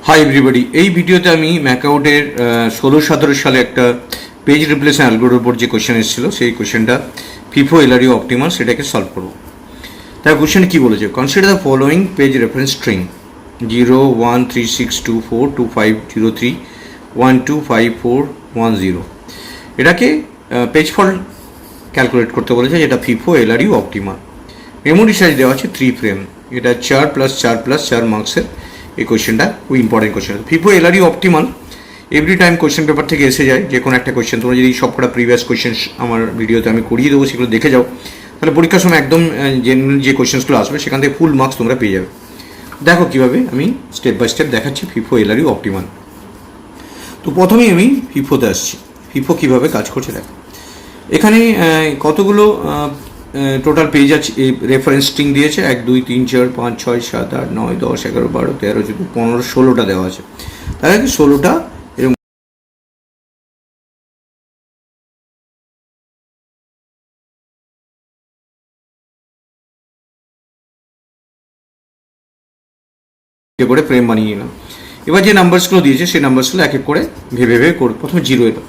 Hi everybody, এই ভিডিওতে আমি ম্যাকাউটের 16-17 সালে একটা পেজ রিপ্লেসমেন্ট অ্যালগোরিদমের উপর যে কোশ্চেন এসেছিল সেই কোশ্চেনটা FIFO LRU অপটিমাল সেটাকে সলভ করব। তার কোশ্চেন কি বলেছে, consider the following page reference string 013624250 125410। এটাকে পেজ ফল্ট ক্যালকুলেট করতে বলেছে, যেটা FIFO LRU optimal. Memory size দেওয়া আছে 3 ফ্রেম, এটা 4+4+4 মার্কসের। এই কোয়েশ্চেনটা খুব important question. FIFO LRU optimal every time question paper থেকে এসে যায় যে কোনো একটা কোয়েশ্চেন। তোমরা যদি সবকটা প্রিভিয়াস কোয়েশ্চেন আমার ভিডিওতে আমি করিয়ে দেবো, সেগুলো দেখে যাও, তাহলে পরীক্ষার সময় একদম যে কোয়েশ্চেনগুলো আসবে সেখান থেকে ফুল মার্কস তোমরা পেয়ে যাবে। দেখো কীভাবে আমি স্টেপ বাই স্টেপ দেখাচ্ছি FIFO LRU অপটিমাল। তো প্রথমেই আমি FIFOতে আসছি। FIFO কীভাবে কাজ করছে দেখো। এখানে কতগুলো টোটাল পেজ আছে, রেফারেন্স স্ট্রিং দিয়েছে 1 2 3 4 5 6 7 8 9 10 11 12 13 14 15 16টা দেওয়া আছে। তার আগে 16টা এরকম করে ফ্রেম বানিয়ে নিলাম। এবার যে নাম্বারসগুলো দিয়েছে সেই নাম্বারসগুলো এক এক করে ভেবে ভেবে করে প্রথমে 0 এলো।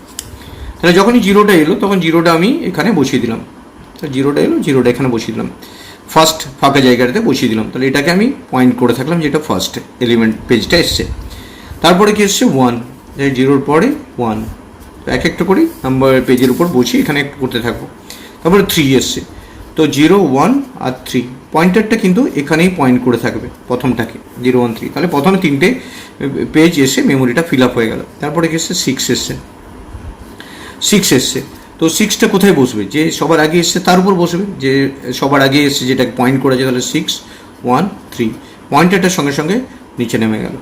তাহলে যখনই 0টা এলো তখন 0টা আমি এখানে বসিয়ে দিলাম। তাহলে 0টা এলো, 0টা এখানে বসিয়ে দিলাম, ফার্স্ট ফাঁকা জায়গাটাতে বসিয়ে দিলাম। তাহলে এটাকে আমি পয়েন্ট করে থাকলাম যেটা ফার্স্ট এলিমেন্ট পেজটা এসছে। তারপরে কি এসছে 1, 0-র পরে 1, এক একটা করি নাম্বার পেজের উপর বসিয়ে এখানে একটু করতে থাকবো। তারপরে 3 এসছে, তো 0 1 আর 3 পয়েন্টারটা কিন্তু এখানেই পয়েন্ট করে থাকবে প্রথমটাকে 0 1 3। তাহলে প্রথমে 3টে পেজ এসে মেমোরিটা ফিল আপ হয়ে গেল। তারপরে কি এসছে 6 এসছে, 6 এসছে, তো 6টা কোথায় বসবে, যে সবার আগে এসছে তার উপর বসবে, যে সবার আগে এসছে যেটাকে পয়েন্ট করেছে। তাহলে 6 1 3 পয়েন্টারটার সঙ্গে সঙ্গে নিচে নেমে গেল।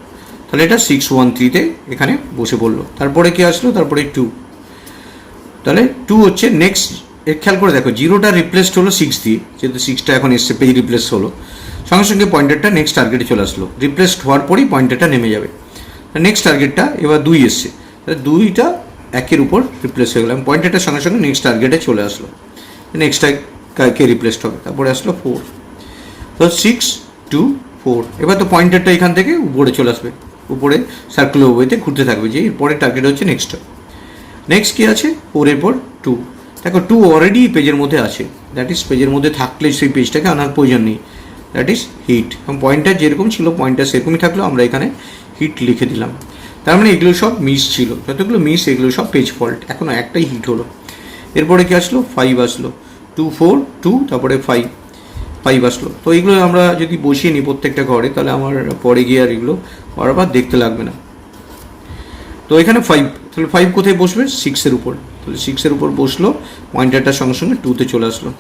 তাহলে এটা 6 1 3তে এখানে বসে পড়লো। তারপরে কি আসলো, তারপরে 2, তাহলে 2 হচ্ছে নেক্সট। খেয়াল করে দেখো 0টা রিপ্লেসড হলো 6 দিয়ে, যেহেতু 6টা এখন এসছে পেজ রিপ্লেস হলো, সঙ্গে সঙ্গে পয়েন্টারটা নেক্সট টার্গেটে চলে আসলো। রিপ্লেসড হওয়ার পরেই পয়েন্টারটা নেমে যাবে। নেক্সট টার্গেটটা এবার 2 এসছে, তাহলে 2টা একের উপর রিপ্লেস হয়ে গেলাম, পয়েন্টারটার সঙ্গে সঙ্গে নেক্সট টার্গেটে চলে আসলো, নেক্সটটাকে রিপ্লেসড হবে। তারপরে আসলো 4, তো 6 2 4। এবার তো পয়েন্টারটা এখান থেকে উপরে চলে আসবে, উপরে সার্কুলার ওয়েতে ঘুরতে থাকবে, যে পরের টার্গেট হচ্ছে নেক্সটটা। নেক্সট কী আছে 4-এর পর 2। দেখো 2 অলরেডি পেজের মধ্যে আছে, দ্যাট ইজ পেজের মধ্যে থাকলে সেই পেজটাকে আনার প্রয়োজন নেই, দ্যাট ইজ হিট। এবং পয়েন্টার যেরকম ছিল পয়েন্টার সেরকমই থাকলো, আমরা এখানে হিট লিখে দিলাম। তার মানে এগুলো সব মিস ছিল, যতগুলো মিস এগুলো সব পেজ ফল্ট, এখনও একটাই হিট হলো। এরপরে কি আসলো 5 আসলো, 2 4 2, তারপরে 5 আসলো। তো এইগুলো আমরা যদি বসিয়ে নিই প্রত্যেকটা ঘরে, তাহলে আমার পরে গিয়ে আর এগুলো বারবার দেখতে লাগবে না। তো এখানে 5, তাহলে 5 কোথায় বসবে 6-এর উপর, তাহলে 6-এর উপর বসলো, পয়েন্টারটার সঙ্গে সঙ্গে 2তে চলে আসলো।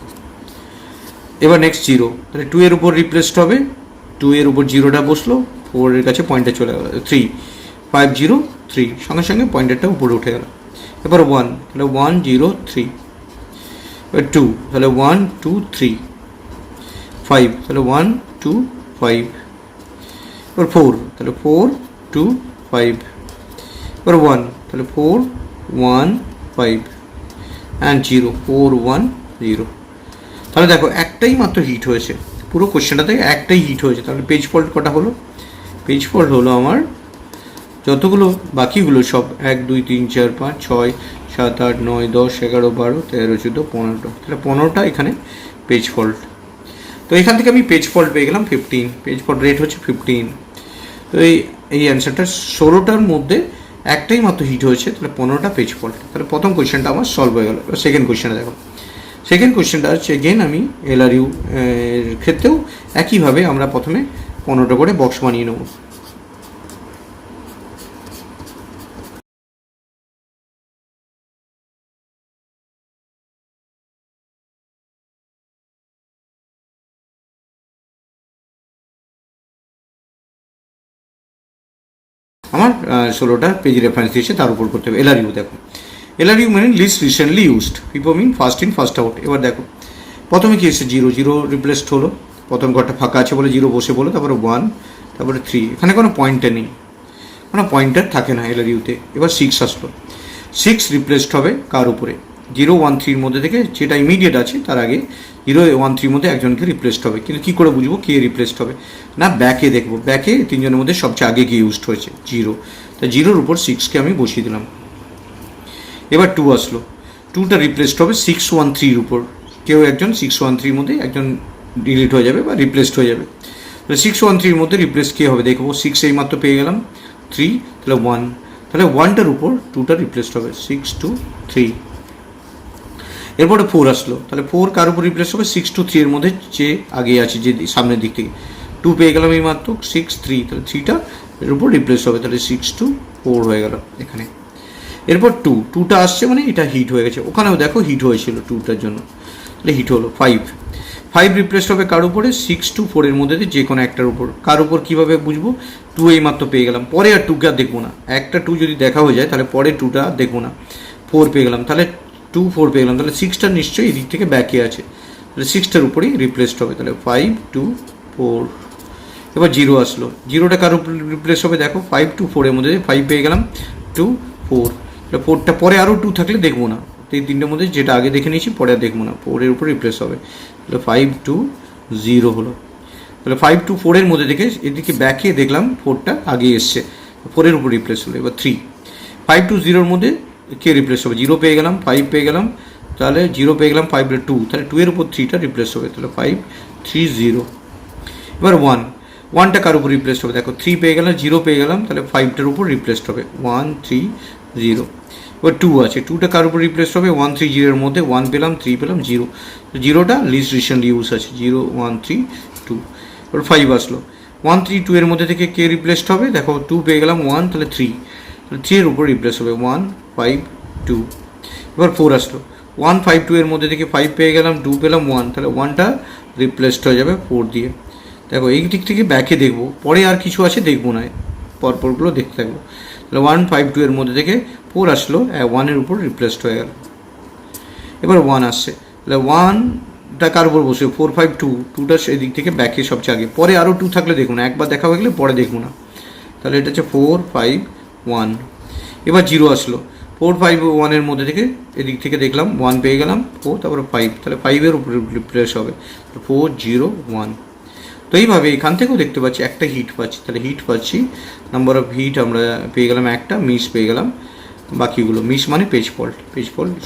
এবার নেক্সট 0, তাহলে 2-এর উপর রিপ্লেসড হবে, 2-এর উপর 0টা বসলো, 4-এর কাছে পয়েন্টার চলে গেল, 3 5 0 3, সঙ্গে সঙ্গে পয়েন্টারটা উপরে উঠে গেল। এবার 1, তাহলে 1 0 3, এবার 2, তাহলে 1 2 3, 5, তাহলে 1 2 5, এবার 4, তাহলে 4 2 5, এবার 1, তাহলে 4 1 5, অ্যান্ড 0 4 1 0। তাহলে দেখো একটাই মাত্র হিট হয়েছে, পুরো কোশ্চেনটা থেকে একটাই হিট হয়েছে। তাহলে পেজ ফল্ট কটা হলো, পেজ ফল্ট হলো আমার যতগুলো বাকিগুলো সব 1 2 3 4 5 6 7 8 9 10 11 12 13 14 15, তাহলে 15টা এখানে পেজ ফল্ট। তো এখান থেকে আমি পেজ ফল্ট পেয়ে গেলাম 15, পেজ ফল্ট রেট হচ্ছে 15। তো এই অ্যান্সারটা 16টার মধ্যে একটাই মাত্র হিট হয়েছে, তাহলে 15টা পেজ ফল্ট। তাহলে প্রথম কোয়েশ্চেনটা আমার সলভ হয়ে গেল। এবার সেকেন্ড কোয়েশ্চেনটা দেখো। সেকেন্ড কোয়েশ্চেনটা হচ্ছে এগেন আমি LRU এর ক্ষেত্রেও একইভাবে আমরা প্রথমে 15টা করে বক্স বানিয়ে নেব। আমার 16টা পেজ রেফারেন্স দিয়েছে, তার উপর করতে হবে LRU। দেখো LRU মানে least recently used, FIFO mean first in first out. এবার দেখো প্রথমে কি এসেছে 0 0 রিপ্লেসড হলো, প্রথম ঘরটা ফাঁকা আছে বলে 0 বসে বলো, তারপরে 1, তারপরে 3, এখানে কোনো পয়েন্টার নেই, কোনো পয়েন্টার থাকে না LRUতে। এবার 6 আসলো, 6 রিপ্লেসড হবে কার উপরে, 013-র মধ্যে থেকে যেটা ইমিডিয়েট আছে তার আগে 013-র মধ্যে একজনকে রিপ্লেসড হবে। কিন্তু কী করে বুঝবো কে রিপ্লেসড হবে? না ব্যাকে দেখবো, ব্যাকে তিনজনের মধ্যে সবচেয়ে আগে গিয়ে ইউজড হয়েছে 0, তা 0-র উপর 6কে আমি বসিয়ে দিলাম। এবার 2 আসলো, 2টা রিপ্লেসড হবে 613-র উপর, কেউ একজন 613-র মধ্যে একজন ডিলিট হয়ে যাবে বা রিপ্লেসড হয়ে যাবে। তাহলে 613-র মধ্যে রিপ্লেস কে হবে দেখবো, 6 এই মাত্র পেয়ে গেলাম, 3 তাহলে 1, তাহলে 1টার উপর 2টা রিপ্লেসড হবে, 6 2 3। এরপরে 4 আসলো, তাহলে 4 কার উপর রিপ্লেস হবে, 6 2 3 এর মধ্যে যে আগে আছে যে সামনের দিক থেকে, 2 পেয়ে গেলাম এই মাত্র, 6 3, তাহলে 3টা এর উপর রিপ্লেস হবে, তাহলে 6 2 4 হয়ে গেল এখানে। এরপর 2টা আসছে মানে এটা হিট হয়ে গেছে, ওখানেও দেখো হিট হয়েছিল 2টার জন্য, তাহলে হিট হলো। 5 রিপ্লেস হবে কার উপরে, 6 2 4 এর মধ্যে যে কোনো একটার উপর, কার উপর কীভাবে বুঝবো, 2 এই মাত্র পেয়ে গেলাম, পরে আর 2কে আর দেখবো না, একটা 2 যদি দেখা হয়ে যায় তাহলে পরে 2টা দেখবো না, 4 পেয়ে গেলাম, তাহলে 2 4 পেয়ে গেলাম, তাহলে 6টা নিশ্চয়ই এদিক থেকে ব্যাকে আছে, তাহলে 6টার উপরেই রিপ্লেসড হবে, তাহলে 5 2 4। এবার 0 আসলো, 0টা কার উপর রিপ্লেস হবে দেখো, 5 2 4 এর মধ্যে 5 পেয়ে গেলাম, 2 4, তাহলে 4টা পরে আরও 2 থাকলে দেখবো না, এই তিনটের মধ্যে যেটা আগে দেখে নিয়েছি পরে আর দেখবো না, 4 এর উপর রিপ্লেস হবে, তাহলে 5 2 0 হলো। তাহলে 5 2 4 এর মধ্যে থেকে এদিকে ব্যাকে দেখলাম 4টা আগে এসছে, 4 এর উপর রিপ্লেস হলো। এবার 3 5 2 0-র মধ্যে কে রিপ্লেস হবে, 0 পেয়ে গেলাম, 5 পেয়ে গেলাম, তাহলে 0 পেয়ে গেলাম, 5 2, তাহলে 2 এর উপর 3টা রিপ্লেস হবে, তাহলে 5 3 0। এবার 1টা কার উপর রিপ্লেস হবে দেখো, 3 পেয়ে গেলাম, 0 পেয়ে গেলাম, তাহলে 5টার উপর রিপ্লেসড হবে, 1 3 0। এবার 2 আছে, 2টা কার উপর রিপ্লেস হবে, 1 3 0-এর মধ্যে 1 পেলাম, 3 পেলাম, 0, 0টা লিস্ট রিসেন্টলি ইউজ আছে, 0 1 3 2। এবার 5 আসলো, 1 3 2 এর মধ্যে থেকে কে রিপ্লেসড হবে দেখো, 2 পেয়ে গেলাম, 1 তাহলে 3, তাহলে 3 এর উপর রিপ্লেস হবে, 1 5 2। এবার 4 আসলো, 1 5 2 এর মধ্যে থেকে 5 পেয়ে গেলাম, 2 পেলাম, 1, তাহলে 1টা রিপ্লেসড হয়ে যাবে 4 দিয়ে। দেখো এই দিক থেকে ব্যাকে দেখবো, পরে আর কিছু আছে দেখবো না, পরপরগুলো দেখতে থাকবো, তাহলে 1 5 2 এর মধ্যে থেকে 4 আসলো, 1-এর উপর রিপ্লেসড হয়ে গেল। এবার 1 আসছে, তাহলে 1টা কার উপর বসে, 4 5 2, 2টা এই দিক থেকে ব্যাকে সবচেয়ে আগে, পরে আরও 2 থাকলে দেখবো না, একবার দেখা হয়ে গেলে পরে দেখবো না, তাহলে এটা হচ্ছে 4 5 1। এবার 0 আসলো, 4 5 1-এর মধ্যে থেকে এদিক থেকে দেখলাম 1 পেয়ে গেলাম, 4 তারপরে 5, তাহলে 5-এর উপরে রিপ্লেস হবে, 4 0 1। তো এইভাবে এখান থেকেও দেখতে পাচ্ছি একটা হিট পাচ্ছি, তাহলে হিট পাচ্ছি, নাম্বার অফ হিট আমরা পেয়ে গেলাম একটা, মিস পেয়ে গেলাম বাকিগুলো, মিস মানে পেজ ফল্ট,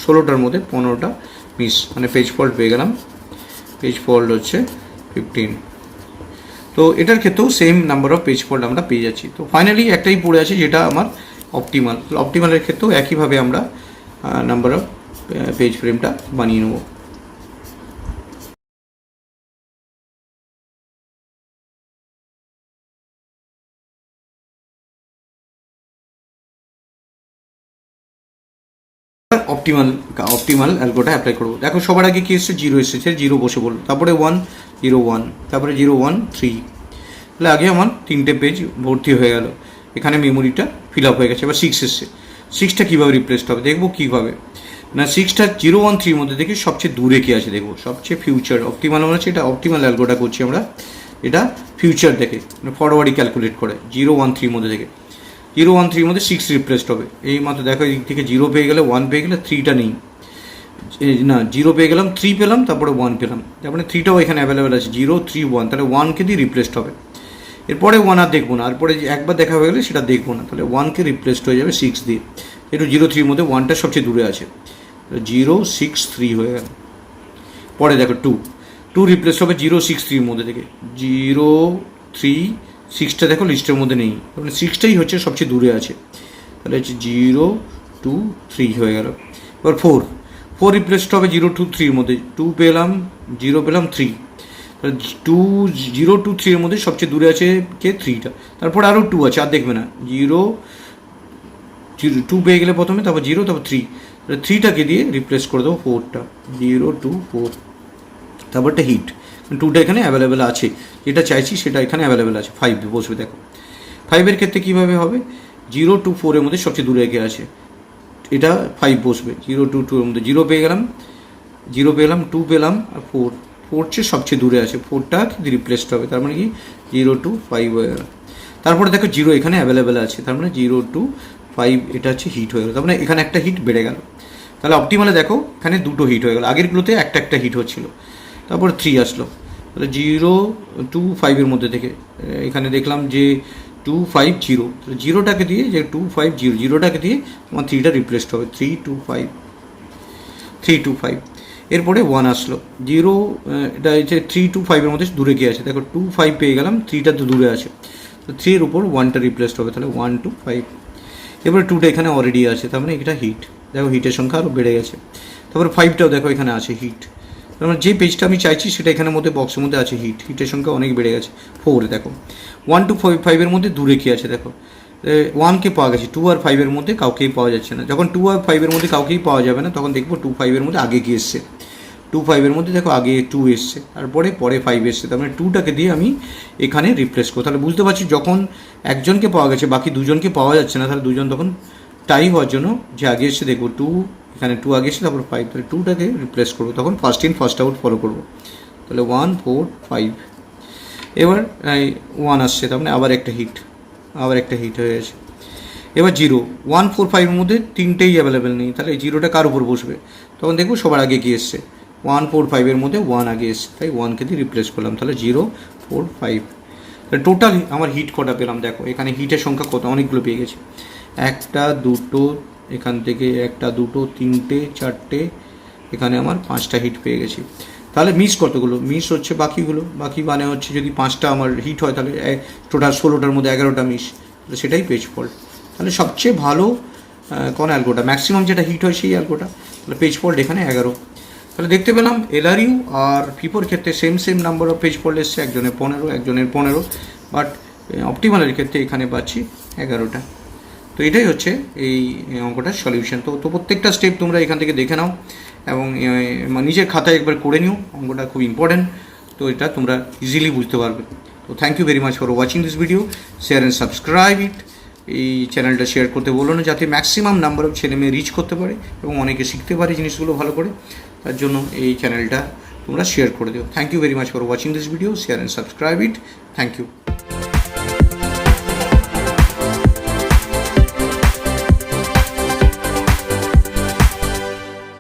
16টার মধ্যে 15টা মিস মানে পেজ ফল্ট পেয়ে গেলাম, পেজ ফল্ট হচ্ছে 15। তো এটার ক্ষেত্রেও same number of page fault আমরা পেয়ে যাচ্ছি। তো ফাইনালি একটাই পড়ে আছে যেটা আমার অপটিমালের ক্ষেত্রেও একইভাবে আমরা নাম্বার অফ পেজ ফ্রেমটা বানিয়ে নেব। অপটিমাল অ্যালগোটা অ্যাপ্লাই করবো। দেখো সবার আগে কি এসছে, 0 এসেছে, 0 বসে বললো, তারপরে 1 0 1, তারপরে 0 1 3, তাহলে আগে আমার 3টে পেজ ভর্তি হয়ে গেল, এখানে মেমোরিটা ফিল আপ হয়ে গেছে। এবার 6 এসছে, 6টা কীভাবে রিপ্লেসড হবে দেখবো, কীভাবে না 6টা 0 1 3-র মধ্যে থেকে সবচেয়ে দূরে কে আছে দেখবো, সবচেয়ে ফিউচার অপটিমাল মানে হচ্ছে এটা অপটিমাল অ্যালগোটা করছি আমরা, এটা ফিউচার দেখে মানে ফরওয়ার্ডই ক্যালকুলেট করে, 0 1 3-র মধ্যে থেকে 0 1 3-র মধ্যে 6 রিপ্লেসড হবে, এই মাত্র দেখো এই দিক থেকে 0 পেয়ে গেলে, 1 পেয়ে গেলে, 3টা নেই, না 0 পেয়ে গেলাম, 3 পেলাম, তারপরে 1 পেলাম, তারপরে 3টাও এখানে অ্যাভেলেবেল আছে, 0 3 1, তাহলে 1কে দিয়ে রিপ্লেসড হবে, এরপরে 1 আর দেখবো না, তারপরে একবার দেখা হয়ে গেলে সেটা দেখবো না, তাহলে 1কে রিপ্লেসড হয়ে যাবে 6 দিয়ে, একটু 0 3-র মধ্যে 1টা সবচেয়ে দূরে আছে, 0 6 3 হয়ে গেল। পরে দেখো 2 রিপ্লেস হবে 0 6 3-র মধ্যে থেকে, 0 3 6টা দেখো লিস্টের মধ্যে নেই, মানে 6টাই হচ্ছে সবচেয়ে দূরে আছে, তাহলে হচ্ছে 0 2 3 হয়ে গেল। এবার 4 রিপ্লেসড হবে 0 2 3-র মধ্যে, 2 পেলাম, 0 পেলাম, 3, তাহলে 2 0 2 3-এর মধ্যে সবচেয়ে দূরে আছে কে, 3টা, তারপরে আরও 2 আছে আর দেখবে না, 0 2 পেয়ে গেলে প্রথমে, তারপর 0, তারপর 3, তাহলে 3টাকে দিয়ে রিপ্লেস করে দেবো 4টা, 0 2 4, তারপরটা হিট, 2টা এখানে অ্যাভেলেবেল আছে, যেটা চাইছি সেটা এখানে অ্যাভেলেবেল আছে, 5 বসবে দেখো। 5-এর ক্ষেত্রে কীভাবে হবে, 0 2 4-এর মধ্যে সবচেয়ে দূরে কে আছে, এটা 5 বসবে, 0 2 2-এর মধ্যে 0 পেয়ে গেলাম, 0 পেলাম, 2 পেলাম, আর 4 চেয়ে সবচেয়ে দূরে আছে, 4টা রিপ্লেসড হবে, তার মানে কি 0 2 5 হয়ে গেল। তারপরে দেখো 0 এখানে অ্যাভেলেবেল আছে, তার মানে 0 2 5 এটা হচ্ছে হিট হয়ে গেল, তার মানে এখানে একটা হিট বেড়ে গেল। তাহলে অপটিমালে দেখো এখানে দুটো হিট হয়ে গেল, আগেরগুলোতে একটা একটা হিট হচ্ছিল। তারপর 3 আসলো, তাহলে 0 2 5-এর মধ্যে থেকে এখানে দেখলাম যে 2 5 0, জিরোটাকে দিয়ে যে 2 5 0, জিরোটাকে দিয়ে তোমার 3টা রিপ্লেসড হবে, 3 2 5 3 2 5। এরপরে 1 আসলো, 0 এটা হচ্ছে 3 2 5-এর মধ্যে দূরে গিয়ে আছে, দেখো 2 5 পেয়ে গেলাম, 3টা তো দূরে আছে, তো 3-এর উপর 1টা রিপ্লেসড হবে, তাহলে 1 2 5। এবারে 2টা এখানে অলরেডি আছে, তার মানে এটা হিট, দেখো হিটের সংখ্যা আরও বেড়ে গেছে। তারপরে 5টাও দেখো এখানে আছে হিট, তার মানে যে পেজটা আমি চাইছি সেটা এখানের মধ্যে বক্সের মধ্যে আছে হিট, হিটের সংখ্যা অনেক বেড়ে গেছে। 4 দেখো 1 2 5-এর মধ্যে দূরে কি আছে, দেখো 1কে পাওয়া গেছে, 2 আর 5-এর মধ্যে কাউকেই পাওয়া যাচ্ছে না। যখন 2 আর 5-এর মধ্যে কাউকেই পাওয়া যাবে না, তখন দেখবো 2 5-এর মধ্যে আগে কি এসছে, 2 5-এর মধ্যে দেখো আগে 2 এসছে, তারপরে পরে 5 এসছে, তার মানে 2টাকে দিয়ে আমি এখানে রিপ্লেস করবো। তাহলে বুঝতে পারছি যখন একজনকে পাওয়া গেছে বাকি দুজনকে পাওয়া যাচ্ছে না, তাহলে দুজন তখন টাই হওয়ার জন্য যে আগে এসছে দেখবো 2, এখানে 2 আগে এসছে, তারপর 5, তাহলে 2টাকে রিপ্লেস করবো, তখন first in first out follow করবো, তাহলে 1 4 5। এবার 1 আসছে, তার মানে আবার একটা হিট হয়ে গেছে। এবার 0 1 4 5-এর মধ্যে তিনটেই অ্যাভেলেবেল নেই, তাহলে এই জিরোটা কার উপর বসবে, তখন দেখবো সবার আগে কি এসছে, 1 4 5-এর মধ্যে 1 আগে এসছে, তাই 1কে দিয়ে রিপ্লেস করলাম, তাহলে 0 4 5। তাহলে টোটাল আমার হিট কটা পেলাম, দেখো এখানে হিটের সংখ্যা কত, অনেকগুলো পেয়ে গেছি, একটা দুটো, এখান থেকে একটা দুটো তিনটে চারটে, এখানে আমার 5টা হিট পেয়ে গেছি। তাহলে মিস কতগুলো, মিস হচ্ছে বাকিগুলো, বাকি মানে হচ্ছে যদি 5টা আমার হিট হয় তাহলে টোটাল 16টার মধ্যে 11টা মিস, তাহলে সেটাই পেজ ফল্ট। তাহলে সবচেয়ে ভালো কোন অ্যালগোটা, ম্যাক্সিমাম যেটা হিট হয় সেই অ্যালগোটা, তাহলে পেজ ফল্ট এখানে 11। তাহলে দেখতে পেলাম এলআরইউ আর ফিফোর ক্ষেত্রে same number of page fault এসছে, একজনের 15 একজনের 15, বাট অপটিমালের ক্ষেত্রে এখানে পাচ্ছি 11টা। তো এটাই হচ্ছে এই অঙ্কটার সলিউশন। তো প্রত্যেকটা স্টেপ তোমরা এখান থেকে দেখে নাও এবং নিজের খাতায় একবার করে নিও, অঙ্কটা খুব ইম্পর্ট্যান্ট, তো এটা তোমরা ইজিলি বুঝতে পারবে। তো thank you very much for watching this video, share and subscribe it. এই চ্যানেলটা শেয়ার করতে বলো না, যাতে ম্যাক্সিমাম নাম্বার অফ ছেলে মেয়ে রিচ করতে পারে এবং অনেকে শিখতে পারে জিনিসগুলো ভালো করে, তার জন্য এই চ্যানেলটা তোমরা শেয়ার করে দিও। Thank you very much for watching this video, share and subscribe it. Thank you.